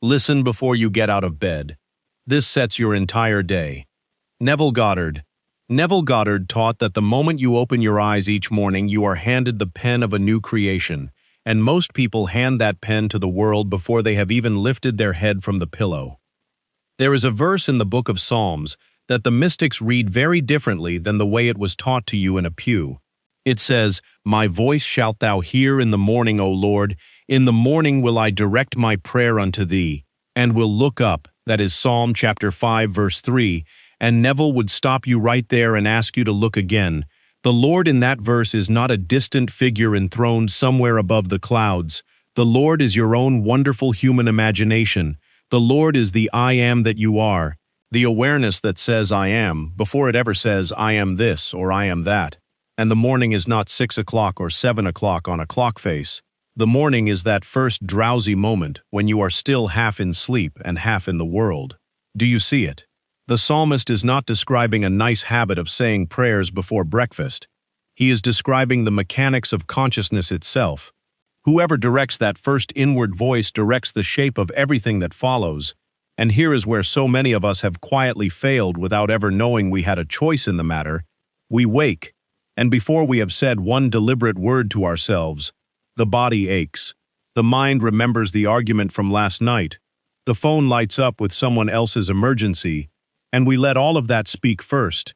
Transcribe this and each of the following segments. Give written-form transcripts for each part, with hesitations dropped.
Listen before you get out of bed. This sets your entire day. Neville Goddard. Neville Goddard taught that the moment you open your eyes each morning, you are handed the pen of a new creation, and most people hand that pen to the world before they have even lifted their head from the pillow. There is a verse in the book of Psalms that the mystics read very differently than the way it was taught to you in a pew. It says, "My voice shalt thou hear in the morning, O Lord. In the morning will I direct my prayer unto thee, and will look up," that is Psalm chapter 5, verse 3, and Neville would stop you right there and ask you to look again. The Lord in that verse is not a distant figure enthroned somewhere above the clouds. The Lord is your own wonderful human imagination. The Lord is the I am that you are, the awareness that says I am, before it ever says I am this or I am that. And the morning is not 6 o'clock or 7 o'clock on a clock face. The morning is that first drowsy moment when you are still half in sleep and half in the world. Do you see it? The psalmist is not describing a nice habit of saying prayers before breakfast. He is describing the mechanics of consciousness itself. Whoever directs that first inward voice directs the shape of everything that follows, and here is where so many of us have quietly failed without ever knowing we had a choice in the matter. We wake, and before we have said one deliberate word to ourselves, the body aches. The mind remembers the argument from last night. The phone lights up with someone else's emergency, and we let all of that speak first.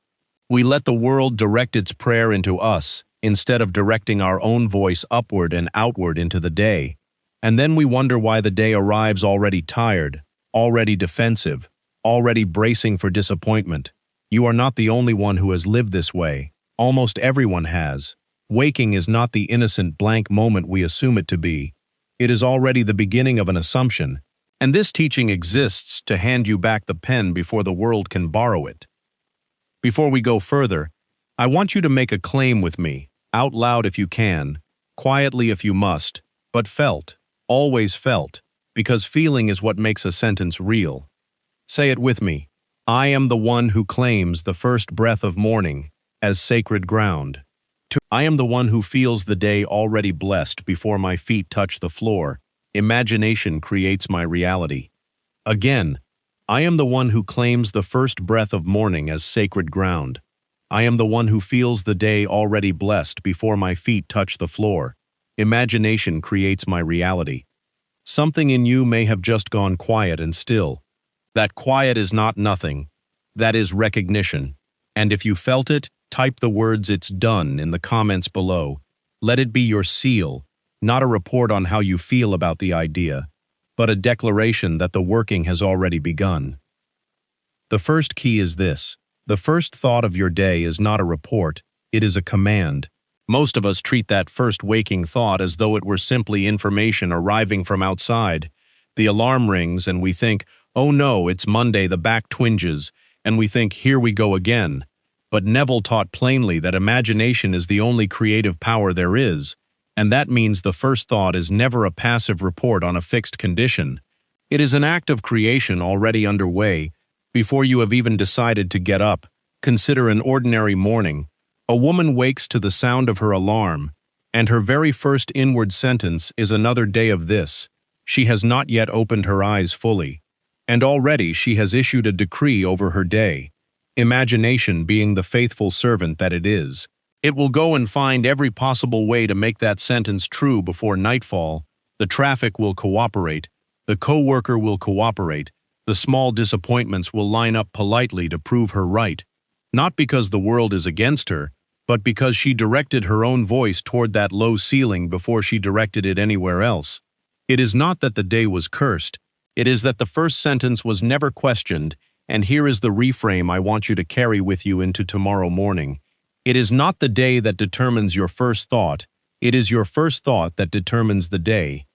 We let the world direct its prayer into us, instead of directing our own voice upward and outward into the day. And then we wonder why the day arrives already tired, already defensive, already bracing for disappointment. You are not the only one who has lived this way. Almost everyone has. Waking is not the innocent blank moment we assume it to be. It is already the beginning of an assumption. And this teaching exists to hand you back the pen before the world can borrow it. Before we go further, I want you to make a claim with me, out loud if you can, quietly if you must, but felt, always felt, because feeling is what makes a sentence real. Say it with me. I am the one who claims the first breath of morning as sacred ground. I am the one who feels the day already blessed before my feet touch the floor. Imagination creates my reality. Again, I am the one who claims the first breath of morning as sacred ground. I am the one who feels the day already blessed before my feet touch the floor. Imagination creates my reality. Something in you may have just gone quiet and still. That quiet is not nothing. That is recognition. And if you felt it, type the words "it's done" in the comments below. Let it be your seal, not a report on how you feel about the idea, but a declaration that the working has already begun. The first key is this. The first thought of your day is not a report, it is a command. Most of us treat that first waking thought as though it were simply information arriving from outside. The alarm rings and we think, oh no, it's Monday, the back twinges, and we think, here we go again. But Neville taught plainly that imagination is the only creative power there is, and that means the first thought is never a passive report on a fixed condition. It is an act of creation already underway, before you have even decided to get up. Consider an ordinary morning. A woman wakes to the sound of her alarm, and her very first inward sentence is another day of this. She has not yet opened her eyes fully, and already she has issued a decree over her day. Imagination being the faithful servant that it is. It will go and find every possible way to make that sentence true before nightfall. The traffic will cooperate. The coworker will cooperate. The small disappointments will line up politely to prove her right. Not because the world is against her, but because she directed her own voice toward that low ceiling before she directed it anywhere else. It is not that the day was cursed. It is that the first sentence was never questioned, and here is the reframe I want you to carry with you into tomorrow morning. It is not the day that determines your first thought. It is your first thought that determines the day.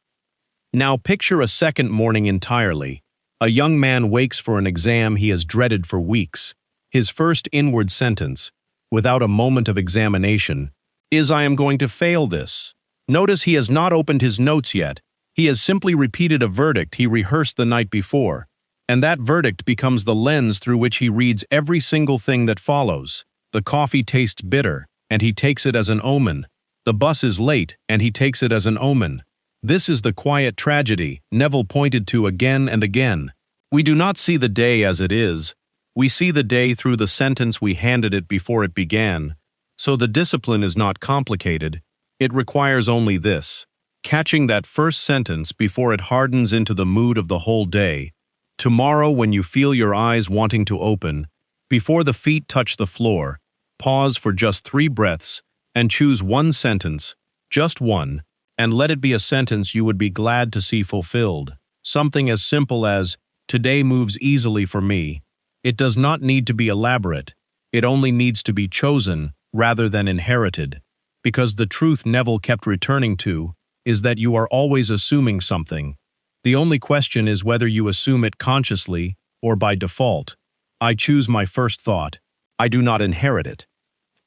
Now picture a second morning entirely. A young man wakes for an exam he has dreaded for weeks. His first inward sentence, without a moment of examination, is "I am going to fail this." Notice he has not opened his notes yet. He has simply repeated a verdict he rehearsed the night before. And that verdict becomes the lens through which he reads every single thing that follows. The coffee tastes bitter, and he takes it as an omen. The bus is late, and he takes it as an omen. This is the quiet tragedy Neville pointed to again and again. We do not see the day as it is. We see the day through the sentence we handed it before it began. So the discipline is not complicated. It requires only this: catching that first sentence before it hardens into the mood of the whole day. Tomorrow, when you feel your eyes wanting to open, before the feet touch the floor, pause for just 3 breaths and choose one sentence, just one, and let it be a sentence you would be glad to see fulfilled. Something as simple as, "Today moves easily for me." It does not need to be elaborate. It only needs to be chosen rather than inherited. Because the truth Neville kept returning to is that you are always assuming something. The only question is whether you assume it consciously or by default. I choose my first thought. I do not inherit it.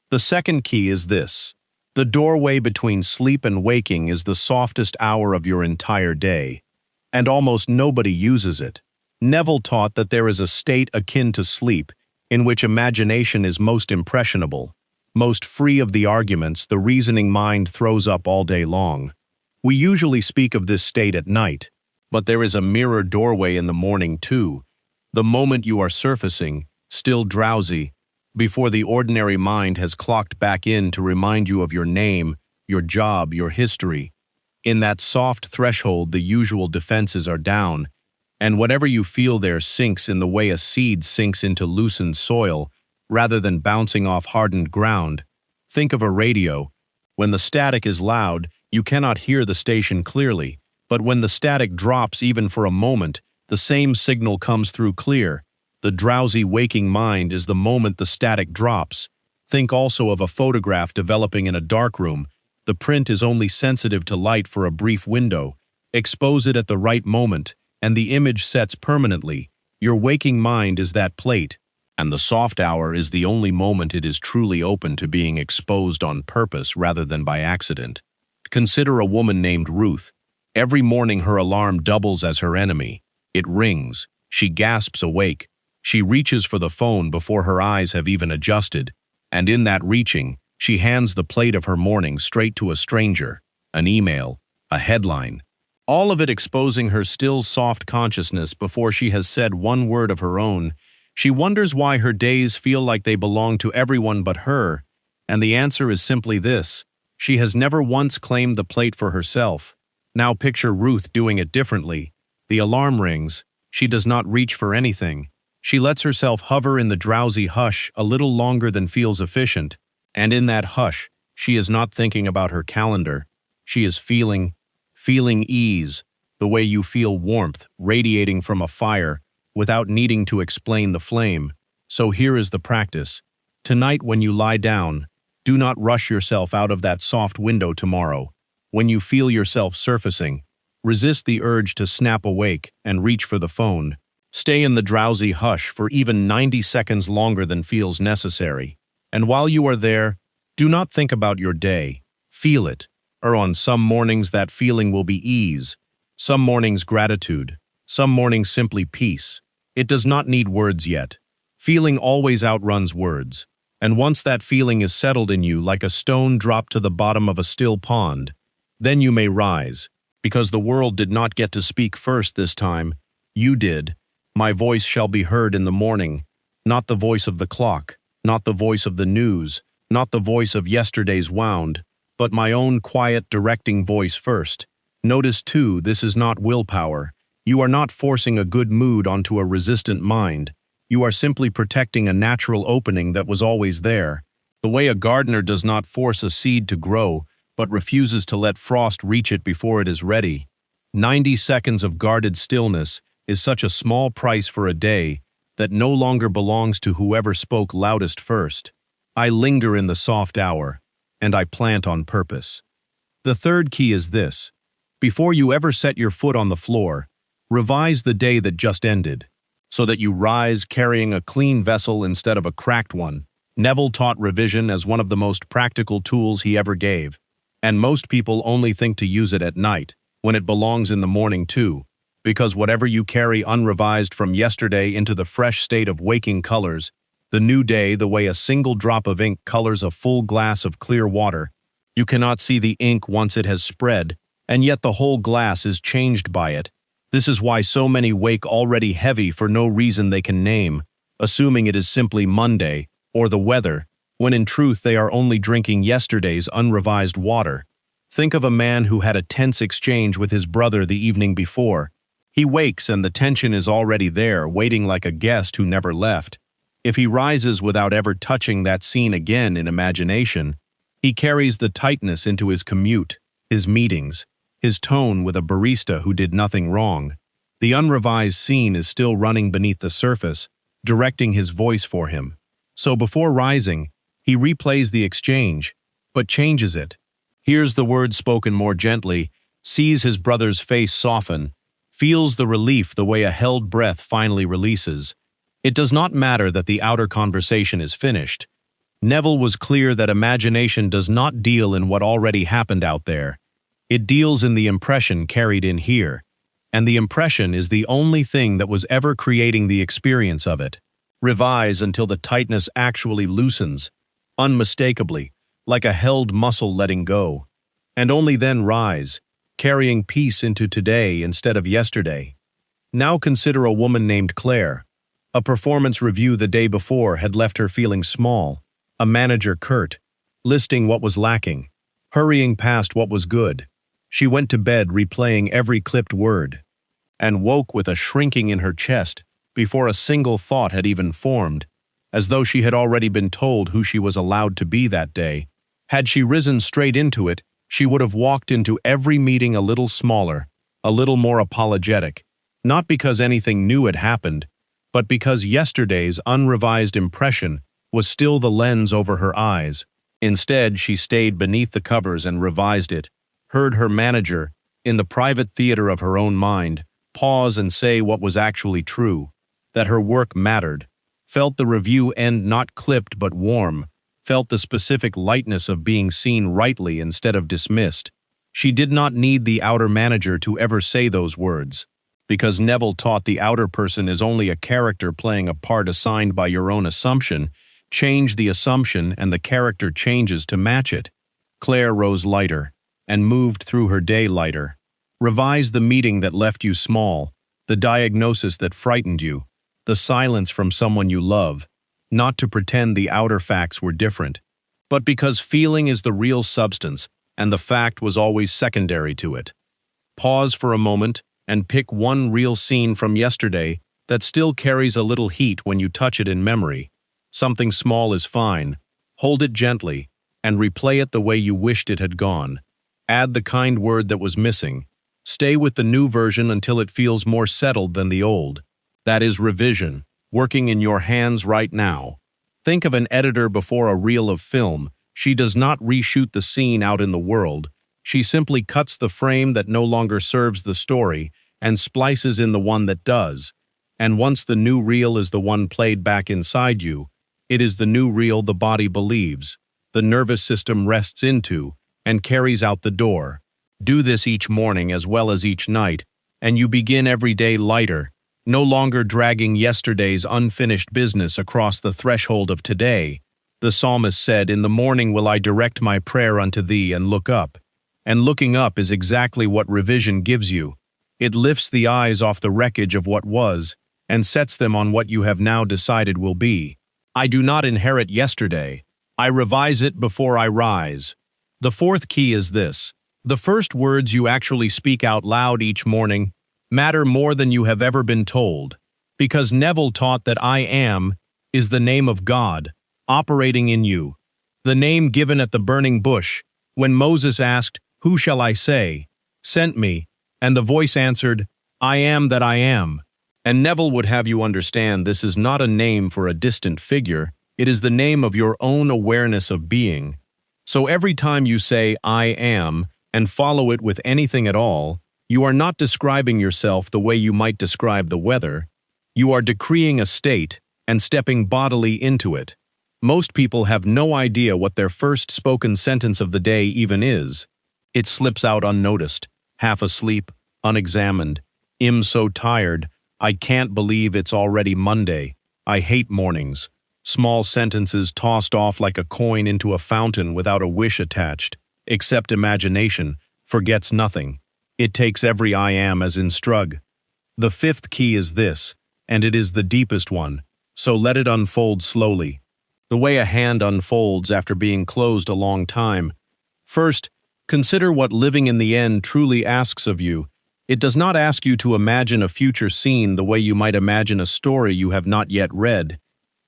The second key is this: the doorway between sleep and waking is the softest hour of your entire day, and almost nobody uses it. Neville taught that there is a state akin to sleep in which imagination is most impressionable, most free of the arguments the reasoning mind throws up all day long. We usually speak of this state at night, but there is a mirror doorway in the morning too, the moment you are surfacing, still drowsy, before the ordinary mind has clocked back in to remind you of your name, your job, your history. In that soft threshold, the usual defenses are down, and whatever you feel there sinks in the way a seed sinks into loosened soil, rather than bouncing off hardened ground. Think of a radio. When the static is loud, you cannot hear the station clearly, but when the static drops even for a moment, the same signal comes through clear. The drowsy waking mind is the moment the static drops. Think also of a photograph developing in a darkroom. The print is only sensitive to light for a brief window. Expose it at the right moment, and the image sets permanently. Your waking mind is that plate, and the soft hour is the only moment it is truly open to being exposed on purpose rather than by accident. Consider a woman named Ruth. Every morning her alarm doubles as her enemy. It rings. She gasps awake. She reaches for the phone before her eyes have even adjusted, and in that reaching, she hands the plate of her morning straight to a stranger, an email, a headline, all of it exposing her still soft consciousness before she has said one word of her own. She wonders why her days feel like they belong to everyone but her, and the answer is simply this: she has never once claimed the plate for herself. Now picture Ruth doing it differently. The alarm rings. She does not reach for anything. She lets herself hover in the drowsy hush a little longer than feels efficient, and in that hush, she is not thinking about her calendar. She is feeling ease, the way you feel warmth radiating from a fire without needing to explain the flame. So here is the practice. Tonight when you lie down, do not rush yourself out of that soft window tomorrow. When you feel yourself surfacing, resist the urge to snap awake and reach for the phone. Stay in the drowsy hush for even 90 seconds longer than feels necessary. And while you are there, do not think about your day. Feel it. Or on some mornings that feeling will be ease, some mornings gratitude, some mornings simply peace. It does not need words yet. Feeling always outruns words. And once that feeling is settled in you like a stone dropped to the bottom of a still pond, then you may rise, because the world did not get to speak first this time. You did. My voice shall be heard in the morning, not the voice of the clock, not the voice of the news, not the voice of yesterday's wound, but my own quiet directing voice first. Notice too, this is not willpower. You are not forcing a good mood onto a resistant mind. You are simply protecting a natural opening that was always there. The way a gardener does not force a seed to grow, but refuses to let frost reach it before it is ready. 90 seconds of guarded stillness is such a small price for a day that no longer belongs to whoever spoke loudest first. I linger in the soft hour, and I plant on purpose. The third key is this: before you ever set your foot on the floor, revise the day that just ended, so that you rise carrying a clean vessel instead of a cracked one. Neville taught revision as one of the most practical tools he ever gave, and most people only think to use it at night, when it belongs in the morning too, because whatever you carry unrevised from yesterday into the fresh state of waking colors, the new day the way a single drop of ink colors a full glass of clear water. You cannot see the ink once it has spread. and yet the whole glass is changed by it. This is why so many wake already heavy for no reason they can name, assuming it is simply Monday, or the weather, when in truth they are only drinking yesterday's unrevised water. Think of a man who had a tense exchange with his brother the evening before. He wakes and the tension is already there, waiting like a guest who never left. If he rises without ever touching that scene again in imagination, he carries the tightness into his commute, his meetings, his tone with a barista who did nothing wrong. The unrevised scene is still running beneath the surface, directing his voice for him. So before rising, he replays the exchange, but changes it. Hears the words spoken more gently, sees his brother's face soften, feels the relief the way a held breath finally releases. It does not matter that the outer conversation is finished. Neville was clear that imagination does not deal in what already happened out there. It deals in the impression carried in here, and the impression is the only thing that was ever creating the experience of it. Revise until the tightness actually loosens, unmistakably, like a held muscle letting go, and only then rise, carrying peace into today instead of yesterday. Now consider a woman named Claire. A performance review the day before had left her feeling small, a manager curt, listing what was lacking, hurrying past what was good. She went to bed replaying every clipped word, and woke with a shrinking in her chest before a single thought had even formed, as though she had already been told who she was allowed to be that day. Had she risen straight into it, she would have walked into every meeting a little smaller, a little more apologetic, not because anything new had happened, but because yesterday's unrevised impression was still the lens over her eyes. Instead, she stayed beneath the covers and revised it, heard her manager, in the private theater of her own mind, pause and say what was actually true, that her work mattered, felt the review end not clipped but warm, felt the specific lightness of being seen rightly instead of dismissed. She did not need the outer manager to ever say those words, because Neville taught the outer person is only a character playing a part assigned by your own assumption. Change the assumption and the character changes to match it. Claire rose lighter, and moved through her day lighter. Revise the meeting that left you small, the diagnosis that frightened you, the silence from someone you love, not to pretend the outer facts were different, but because feeling is the real substance, and the fact was always secondary to it. Pause for a moment and pick one real scene from yesterday that still carries a little heat when you touch it in memory. Something small is fine. Hold it gently, and replay it the way you wished it had gone. Add the kind word that was missing. Stay with the new version until it feels more settled than the old. That is revision, working in your hands right now. Think of an editor before a reel of film. She does not reshoot the scene out in the world. She simply cuts the frame that no longer serves the story and splices in the one that does. And once the new reel is the one played back inside you, it is the new reel the body believes, the nervous system rests into, and carries out the door. Do this each morning as well as each night, and you begin every day lighter, no longer dragging yesterday's unfinished business across the threshold of today. The psalmist said, "In the morning will I direct my prayer unto thee and look up." And looking up is exactly what revision gives you. It lifts the eyes off the wreckage of what was and sets them on what you have now decided will be. I do not inherit yesterday. I revise it before I rise. The fourth key is this. The first words you actually speak out loud each morning matter more than you have ever been told, because Neville taught that I am is the name of God, operating in you. The name given at the burning bush, when Moses asked, "Who shall I say?" Sent me, and the voice answered, "I am that I am." And Neville would have you understand this is not a name for a distant figure, it is the name of your own awareness of being. So every time you say, "I am," and follow it with anything at all, you are not describing yourself the way you might describe the weather. You are decreeing a state and stepping bodily into it. Most people have no idea what their first spoken sentence of the day even is. It slips out unnoticed, half asleep, unexamined. "I'm so tired. I can't believe it's already Monday. I hate mornings." Small sentences tossed off like a coin into a fountain without a wish attached, except imagination, forgets nothing. It takes every I am as in Strug. The fifth key is this, and it is the deepest one, so let it unfold slowly. The way a hand unfolds after being closed a long time. First, consider what living in the end truly asks of you. It does not ask you to imagine a future scene the way you might imagine a story you have not yet read.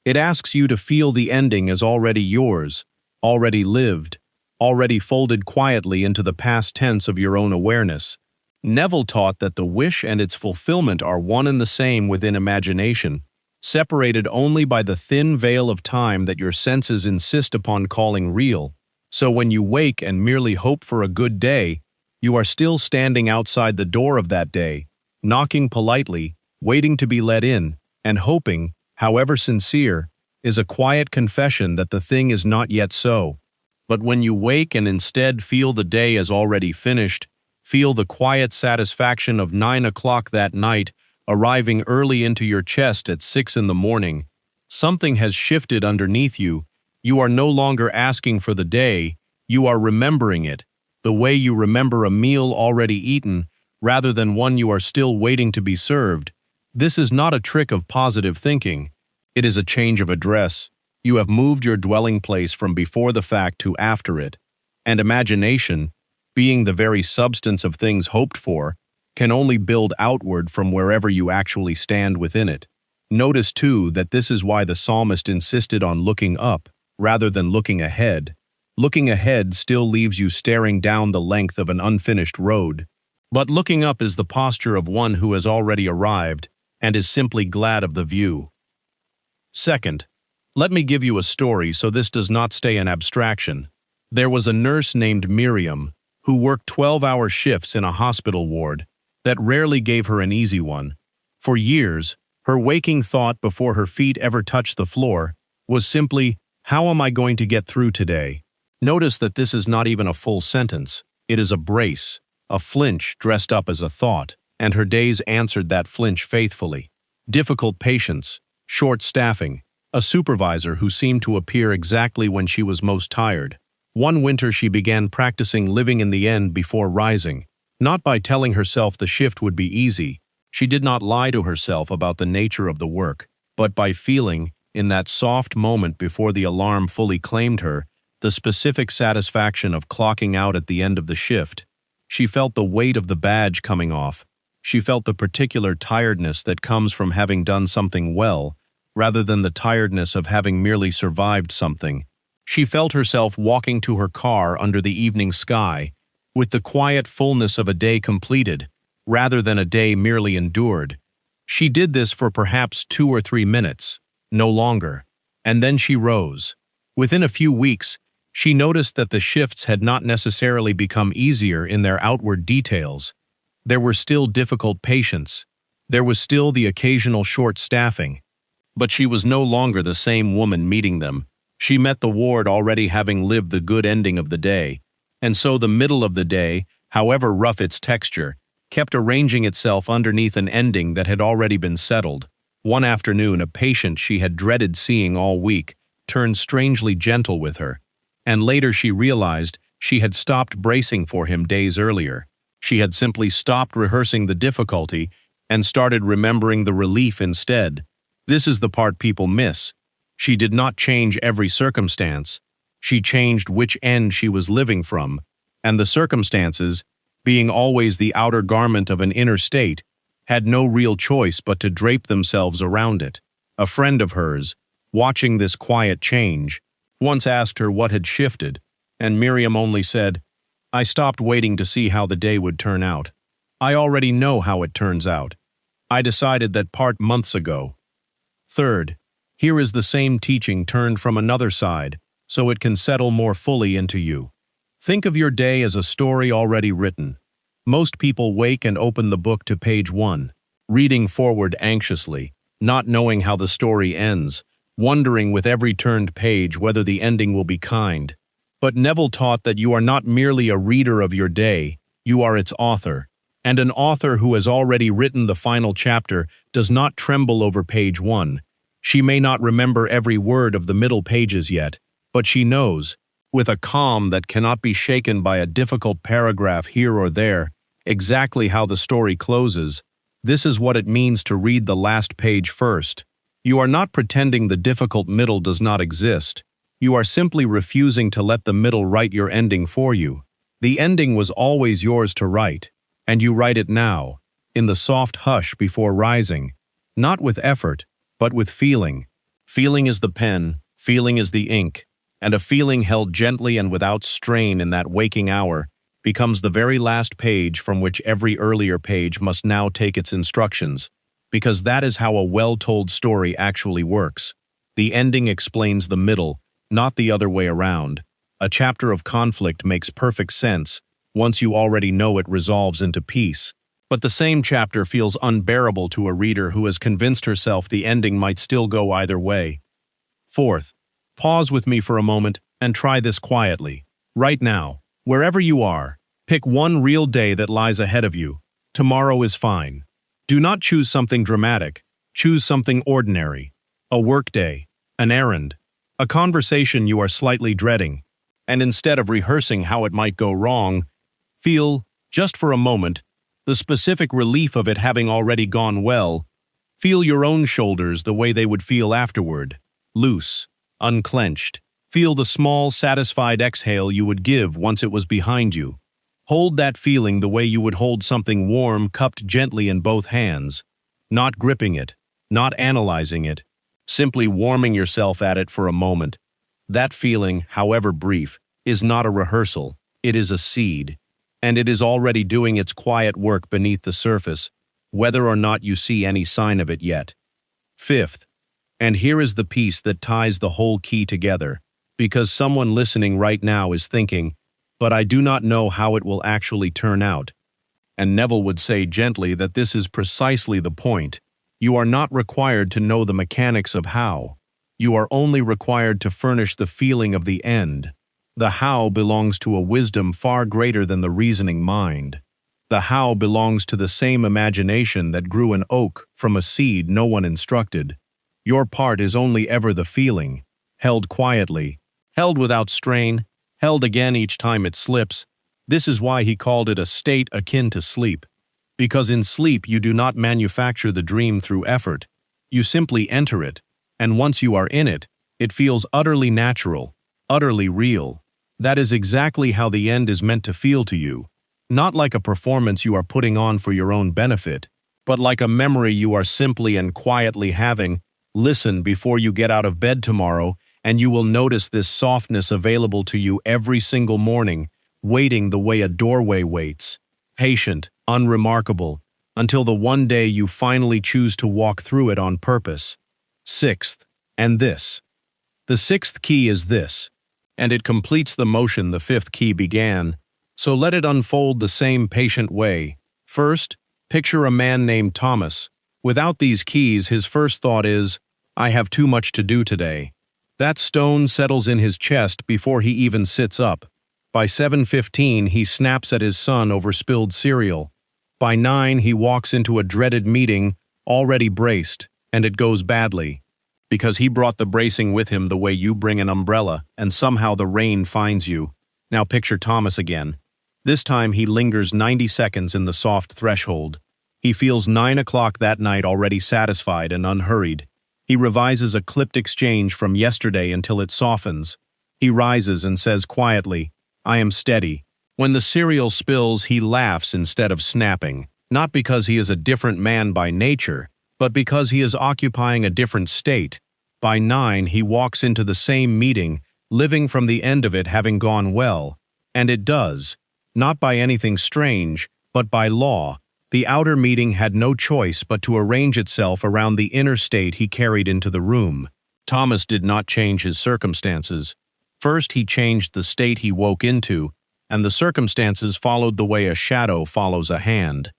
It asks you to feel the ending as already yours, already lived, already folded quietly into the past tense of your own awareness. Neville taught that the wish and its fulfillment are one and the same within imagination, separated only by the thin veil of time that your senses insist upon calling real. So when you wake and merely hope for a good day, you are still standing outside the door of that day, knocking politely, waiting to be let in, and hoping, however sincere, is a quiet confession that the thing is not yet so. But when you wake and instead feel the day as already finished, feel the quiet satisfaction of 9 o'clock that night arriving early into your chest at 6 in the morning, something has shifted underneath you. You are no longer asking for the day, you are remembering it, the way you remember a meal already eaten, rather than one you are still waiting to be served. This is not a trick of positive thinking. It is a change of address. You have moved your dwelling place from before the fact to after it. And imagination, being the very substance of things hoped for, can only build outward from wherever you actually stand within it. Notice, too, that this is why the psalmist insisted on looking up, rather than looking ahead. Looking ahead still leaves you staring down the length of an unfinished road. But looking up is the posture of one who has already arrived and is simply glad of the view. Second, let me give you a story so this does not stay an abstraction. There was a nurse named Miriam who worked 12-hour shifts in a hospital ward that rarely gave her an easy one. For years, her waking thought before her feet ever touched the floor was simply, "How am I going to get through today?" Notice that this is not even a full sentence. It is a brace, a flinch dressed up as a thought, and her days answered that flinch faithfully. Difficult patients, short staffing, a supervisor who seemed to appear exactly when she was most tired. One winter she began practicing living in the end before rising, not by telling herself the shift would be easy. She did not lie to herself about the nature of the work, but by feeling, in that soft moment before the alarm fully claimed her, the specific satisfaction of clocking out at the end of the shift. She felt the weight of the badge coming off. She felt the particular tiredness that comes from having done something well, rather than the tiredness of having merely survived something. She felt herself walking to her car under the evening sky, with the quiet fullness of a day completed, rather than a day merely endured. She did this for perhaps 2 or 3 minutes, no longer, and then she rose. Within a few weeks, she noticed that the shifts had not necessarily become easier in their outward details. There were still difficult patients. There was still the occasional short staffing. But she was no longer the same woman meeting them. She met the ward already having lived the good ending of the day. And so the middle of the day, however rough its texture, kept arranging itself underneath an ending that had already been settled. One afternoon, a patient she had dreaded seeing all week turned strangely gentle with her. And later she realized she had stopped bracing for him days earlier. She had simply stopped rehearsing the difficulty and started remembering the relief instead. This is the part people miss. She did not change every circumstance. She changed which end she was living from, and the circumstances, being always the outer garment of an inner state, had no real choice but to drape themselves around it. A friend of hers, watching this quiet change, once asked her what had shifted, and Miriam only said, "I stopped waiting to see how the day would turn out. I already know how it turns out. I decided that part months ago." Third, here is the same teaching turned from another side, so it can settle more fully into you. Think of your day as a story already written. Most people wake and open the book to page 1, reading forward anxiously, not knowing how the story ends, wondering with every turned page whether the ending will be kind. But Neville taught that you are not merely a reader of your day, you are its author. And an author who has already written the final chapter does not tremble over page 1. She may not remember every word of the middle pages yet, but she knows, with a calm that cannot be shaken by a difficult paragraph here or there, exactly how the story closes. This is what it means to read the last page first. You are not pretending the difficult middle does not exist. You are simply refusing to let the middle write your ending for you. The ending was always yours to write, and you write it now, in the soft hush before rising, not with effort, but with feeling. Feeling is the pen, feeling is the ink, and a feeling held gently and without strain in that waking hour becomes the very last page from which every earlier page must now take its instructions, because that is how a well-told story actually works. The ending explains the middle, not the other way around. A chapter of conflict makes perfect sense once you already know it resolves into peace. But the same chapter feels unbearable to a reader who has convinced herself the ending might still go either way. Fourth, pause with me for a moment and try this quietly. Right now, wherever you are, pick one real day that lies ahead of you. Tomorrow is fine. Do not choose something dramatic. Choose something ordinary. A workday, an errand, a conversation you are slightly dreading. And instead of rehearsing how it might go wrong, feel, just for a moment, the specific relief of it having already gone well. Feel your own shoulders the way they would feel afterward, loose, unclenched. Feel the small, satisfied exhale you would give once it was behind you. Hold that feeling the way you would hold something warm cupped gently in both hands, not gripping it, not analyzing it, simply warming yourself at it for a moment. That feeling, however brief, is not a rehearsal, it is a seed, and it is already doing its quiet work beneath the surface, whether or not you see any sign of it yet. Fifth, and here is the piece that ties the whole key together, because someone listening right now is thinking, but I do not know how it will actually turn out. And Neville would say gently that this is precisely the point. You are not required to know the mechanics of how. You are only required to furnish the feeling of the end. The how belongs to a wisdom far greater than the reasoning mind. The how belongs to the same imagination that grew an oak from a seed no one instructed. Your part is only ever the feeling, held quietly, held without strain, held again each time it slips. This is why he called it a state akin to sleep. Because in sleep you do not manufacture the dream through effort. You simply enter it, and once you are in it, it feels utterly natural, utterly real. That is exactly how the end is meant to feel to you. Not like a performance you are putting on for your own benefit, but like a memory you are simply and quietly having. Listen before you get out of bed tomorrow, and you will notice this softness available to you every single morning, waiting the way a doorway waits, patient, unremarkable, until the one day you finally choose to walk through it on purpose. Sixth, and this. The sixth key is this, and it completes the motion the fifth key began, so let it unfold the same patient way. First, picture a man named Thomas. Without these keys, his first thought is, I have too much to do today. That stone settles in his chest before he even sits up. By 7:15, he snaps at his son over spilled cereal. By 9, he walks into a dreaded meeting, already braced, and it goes badly. Because he brought the bracing with him the way you bring an umbrella, and somehow the rain finds you. Now picture Thomas again. This time he lingers 90 seconds in the soft threshold. He feels 9 o'clock that night already satisfied and unhurried. He revises a clipped exchange from yesterday until it softens. He rises and says quietly, I am steady. When the cereal spills, he laughs instead of snapping, not because he is a different man by nature, but because he is occupying a different state. By 9, he walks into the same meeting, living from the end of it having gone well. And it does, not by anything strange, but by law. The outer meeting had no choice but to arrange itself around the inner state he carried into the room. Thomas did not change his circumstances. First, he changed the state he woke into, and the circumstances followed the way a shadow follows a hand.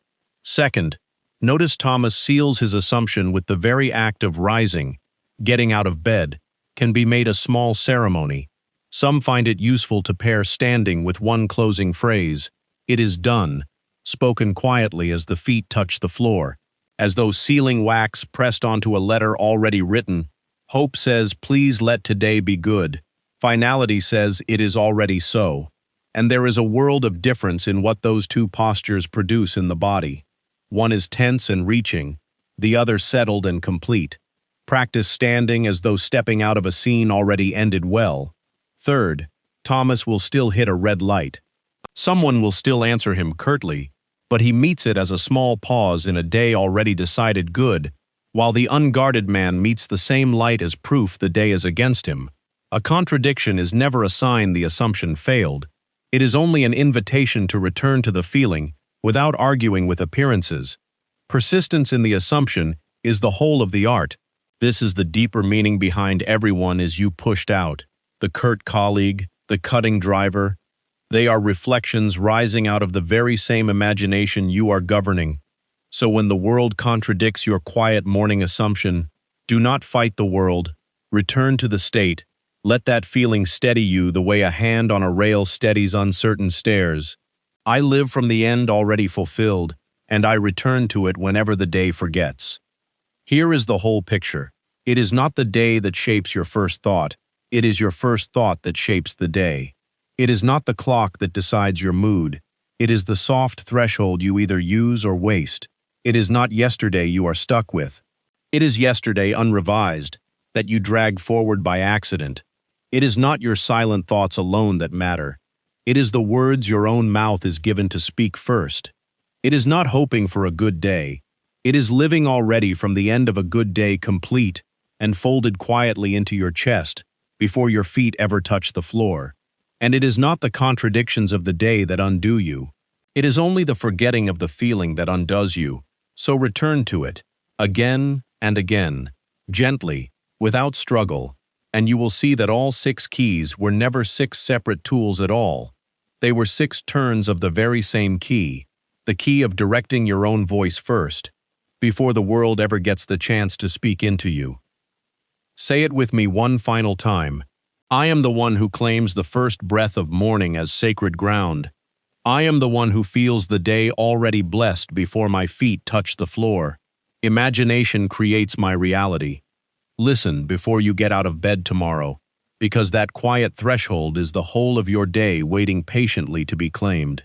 Second, notice Thomas seals his assumption with the very act of rising. Getting out of bed can be made a small ceremony. Some find it useful to pair standing with one closing phrase, "It is done," spoken quietly as the feet touch the floor, as though sealing wax pressed onto a letter already written. Hope says, "Please let today be good." Finality says it is already so. And there is a world of difference in what those two postures produce in the body. One is tense and reaching, the other settled and complete. Practice standing as though stepping out of a scene already ended well. Third, Thomas will still hit a red light. Someone will still answer him curtly, but he meets it as a small pause in a day already decided good, while the unguarded man meets the same light as proof the day is against him. A contradiction is never a sign the assumption failed. It is only an invitation to return to the feeling without arguing with appearances. Persistence in the assumption is the whole of the art. This is the deeper meaning behind everyone is you pushed out. The curt colleague, the cutting driver, they are reflections rising out of the very same imagination you are governing. So when the world contradicts your quiet morning assumption, do not fight the world. Return to the state. Let that feeling steady you the way a hand on a rail steadies uncertain stairs. I live from the end already fulfilled, and I return to it whenever the day forgets. Here is the whole picture. It is not the day that shapes your first thought. It is your first thought that shapes the day. It is not the clock that decides your mood. It is the soft threshold you either use or waste. It is not yesterday you are stuck with. It is yesterday unrevised, that you drag forward by accident. It is not your silent thoughts alone that matter. It is the words your own mouth is given to speak first. It is not hoping for a good day. It is living already from the end of a good day complete and folded quietly into your chest before your feet ever touch the floor. And it is not the contradictions of the day that undo you. It is only the forgetting of the feeling that undoes you. So return to it, again and again, gently, without struggle, and you will see that all 6 keys were never 6 separate tools at all. They were 6 turns of the very same key, the key of directing your own voice first, before the world ever gets the chance to speak into you. Say it with me one final time. I am the one who claims the first breath of morning as sacred ground. I am the one who feels the day already blessed before my feet touch the floor. Imagination creates my reality. Listen before you get out of bed tomorrow, because that quiet threshold is the whole of your day waiting patiently to be claimed.